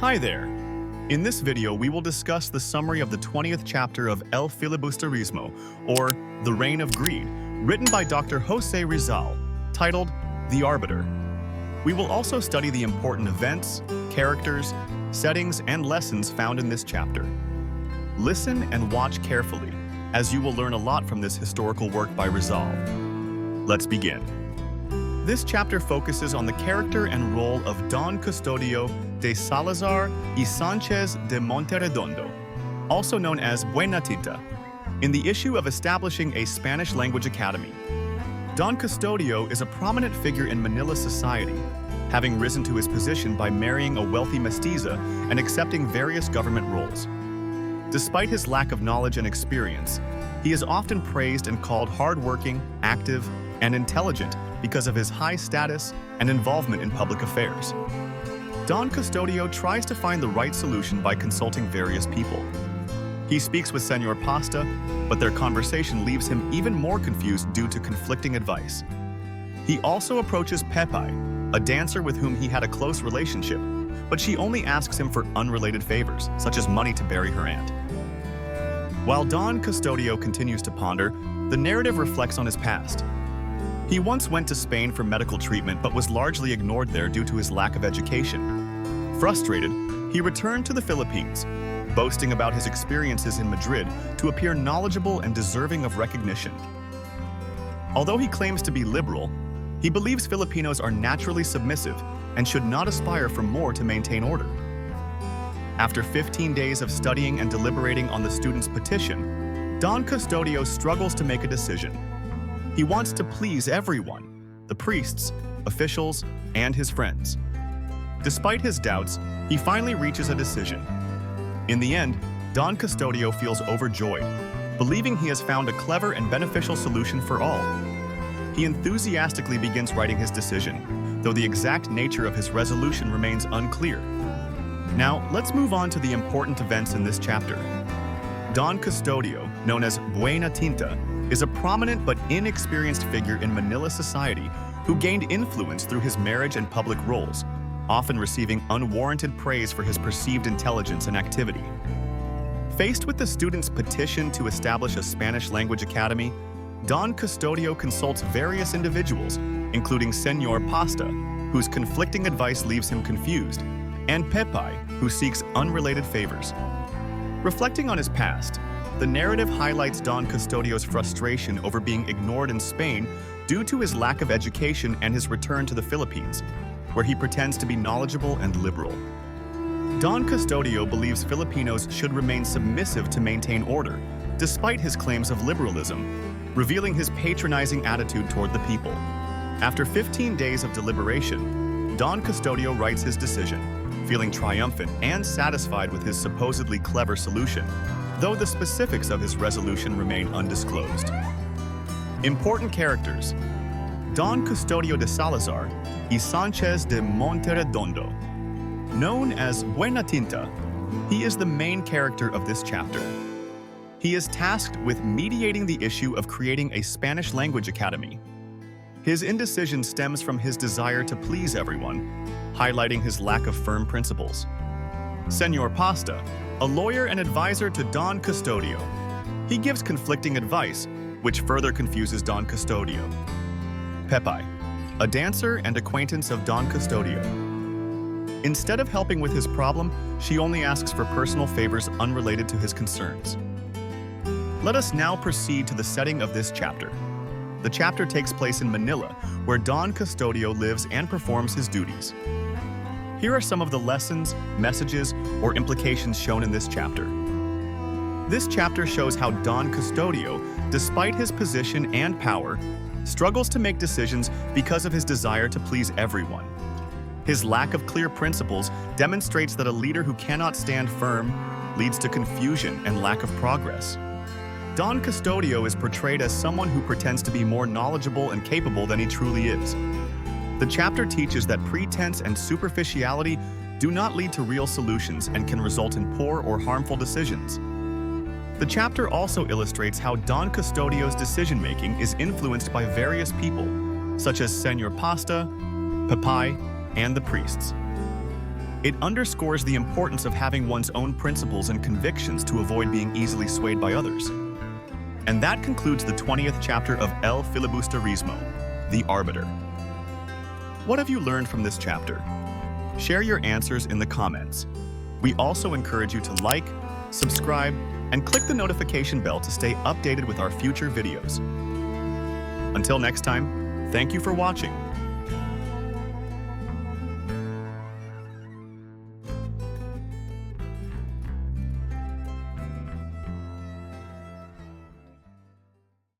Hi there! In this video, we will discuss the summary of the 20th chapter of El Filibusterismo, or The Reign of Greed, written by Dr. Jose Rizal, titled The Arbiter. We will also study the important events, characters, settings, and lessons found in this chapter. Listen and watch carefully, as you will learn a lot from this historical work by Rizal. Let's begin. This chapter focuses on the character and role of Don Custodio de Salazar y Sanchez de Monterredondo, also known as Buena Tinta, in the issue of establishing a Spanish-language academy. Don Custodio is a prominent figure in Manila society, having risen to his position by marrying a wealthy mestiza and accepting various government roles. Despite his lack of knowledge and experience, he is often praised and called hardworking, active, and intelligent because of his high status and involvement in public affairs. Don Custodio tries to find the right solution by consulting various people. He speaks with Senor Pasta, but their conversation leaves him even more confused due to conflicting advice. He also approaches Pepe, a dancer with whom he had a close relationship, but she only asks him for unrelated favors, such as money to bury her aunt. While Don Custodio continues to ponder, the narrative reflects on his past. He once went to Spain for medical treatment but was largely ignored there due to his lack of education. Frustrated, he returned to the Philippines, boasting about his experiences in Madrid to appear knowledgeable and deserving of recognition. Although he claims to be liberal, he believes Filipinos are naturally submissive and should not aspire for more to maintain order. After 15 days of studying and deliberating on the student's petition, Don Custodio struggles to make a decision. He wants to please everyone, the priests, officials, and his friends. Despite his doubts, he finally reaches a decision. In the end, Don Custodio feels overjoyed, believing he has found a clever and beneficial solution for all. He enthusiastically begins writing his decision, though the exact nature of his resolution remains unclear. Now, let's move on to the important events in this chapter. Don Custodio, known as Buena Tinta, is a prominent but inexperienced figure in Manila society who gained influence through his marriage and public roles, often receiving unwarranted praise for his perceived intelligence and activity. Faced with the student's petition to establish a Spanish-language academy, Don Custodio consults various individuals, including Senor Pasta, whose conflicting advice leaves him confused, and Pepe, who seeks unrelated favors. Reflecting on his past, the narrative highlights Don Custodio's frustration over being ignored in Spain due to his lack of education and his return to the Philippines, where he pretends to be knowledgeable and liberal. Don Custodio believes Filipinos should remain submissive to maintain order, despite his claims of liberalism, revealing his patronizing attitude toward the people. After 15 days of deliberation, Don Custodio writes his decision, feeling triumphant and satisfied with his supposedly clever solution, though the specifics of his resolution remain undisclosed. Important characters: Don Custodio de Salazar y Sanchez de Monterredondo. Known as Buena Tinta, he is the main character of this chapter. He is tasked with mediating the issue of creating a Spanish-language academy. His indecision stems from his desire to please everyone, highlighting his lack of firm principles. Senor Pasta, a lawyer and advisor to Don Custodio. He gives conflicting advice, which further confuses Don Custodio. Pepe, a dancer and acquaintance of Don Custodio. Instead of helping with his problem, she only asks for personal favors unrelated to his concerns. Let us now proceed to the setting of this chapter. The chapter takes place in Manila, where Don Custodio lives and performs his duties. Here are some of the lessons, messages, or implications shown in this chapter. This chapter shows how Don Custodio, despite his position and power, struggles to make decisions because of his desire to please everyone. His lack of clear principles demonstrates that a leader who cannot stand firm leads to confusion and lack of progress. Don Custodio is portrayed as someone who pretends to be more knowledgeable and capable than he truly is. The chapter teaches that pretense and superficiality do not lead to real solutions and can result in poor or harmful decisions. The chapter also illustrates how Don Custodio's decision-making is influenced by various people, such as Senor Pasta, Pepe, and the priests. It underscores the importance of having one's own principles and convictions to avoid being easily swayed by others. And that concludes the 20th chapter of El Filibusterismo, the Arbiter. What have you learned from this chapter? Share your answers in the comments. We also encourage you to like, subscribe, and click the notification bell to stay updated with our future videos. Until next time, thank you for watching.